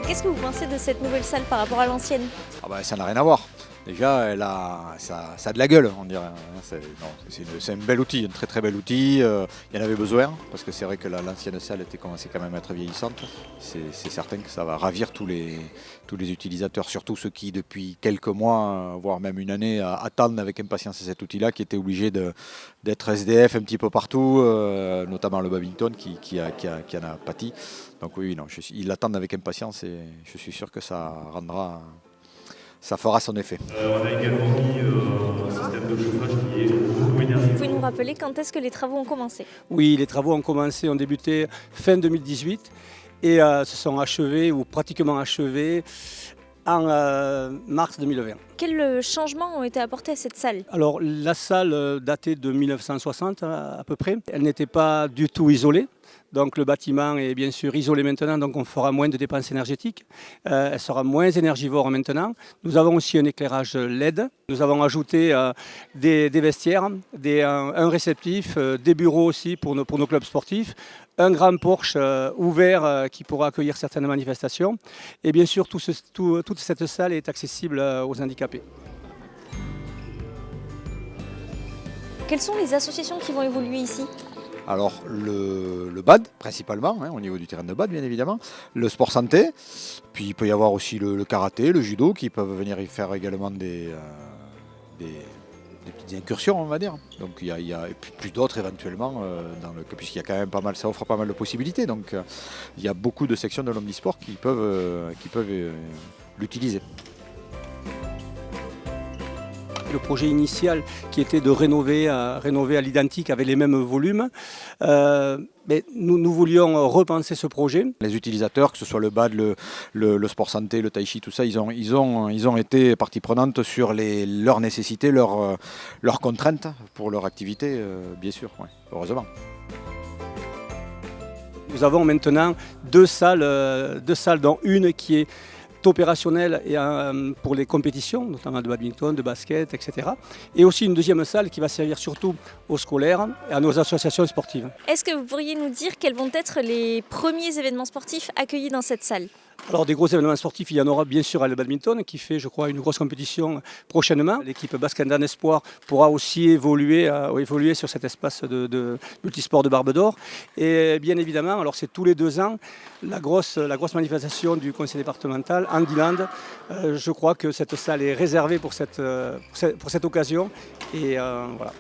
Qu'est-ce que vous pensez de cette nouvelle salle par rapport à l'ancienne? Ah bah, ça n'a rien à voir. Déjà, ça a de la gueule, on dirait. C'est un bel outil, un très très bel outil. Il y en avait besoin, parce que c'est vrai que l'ancienne salle commençait quand même à être vieillissante. C'est certain que ça va ravir tous les utilisateurs, surtout ceux qui depuis quelques mois, voire même une année, attendent avec impatience cet outil-là, qui était obligé d'être SDF un petit peu partout, notamment le badminton qui en a pâti. Donc oui, non, ils l'attendent avec impatience et je suis sûr que ça fera son effet. On a également mis un système de chauffage qui est beaucoup énergétique. Vous pouvez nous rappeler quand est-ce que les travaux ont commencé? Oui, les travaux ont débuté fin 2018 et se sont achevés ou pratiquement achevés en mars 2020. Quels changements ont été apportés à cette salle? Alors la salle datait de 1960 à peu près. Elle n'était pas du tout isolée. Donc le bâtiment est bien sûr isolé maintenant, donc on fera moins de dépenses énergétiques. Elle sera moins énergivore maintenant. Nous avons aussi un éclairage LED. Nous avons ajouté des vestiaires, un réceptif, des bureaux aussi pour nos clubs sportifs, un grand porche ouvert qui pourra accueillir certaines manifestations. Et bien sûr, toute cette salle est accessible aux handicapés. Quelles sont les associations qui vont évoluer ici? Alors le BAD principalement, au niveau du terrain de BAD bien évidemment, le sport santé, puis il peut y avoir aussi le karaté, le judo qui peuvent venir y faire également des petites incursions on va dire. Donc il y a et puis plus d'autres éventuellement, puisqu'il y a quand même pas mal, ça offre pas mal de possibilités. Donc il y a beaucoup de sections de l'omnisport qui peuvent l'utiliser. Le projet initial qui était de rénover à l'identique avec les mêmes volumes, mais nous voulions repenser ce projet. Les utilisateurs, que ce soit le BAD, le sport santé, le tai chi, tout ça, ils ont été partie prenante sur leurs nécessités, leurs contraintes pour leur activité, bien sûr, ouais, heureusement. Nous avons maintenant deux salles dont une qui est opérationnel et pour les compétitions, notamment de badminton, de basket, etc. Et aussi une deuxième salle qui va servir surtout aux scolaires et à nos associations sportives. Est-ce que vous pourriez nous dire quels vont être les premiers événements sportifs accueillis dans cette salle? Alors des gros événements sportifs, il y en aura bien sûr à le badminton qui fait je crois une grosse compétition prochainement. L'équipe Baskendan Espoir pourra aussi évoluer sur cet espace de multisport de Barbe d'Or. Et bien évidemment, alors c'est tous les 2 ans, la grosse manifestation du conseil départemental, Handiland. Je crois que cette salle est réservée pour cette occasion. Et voilà.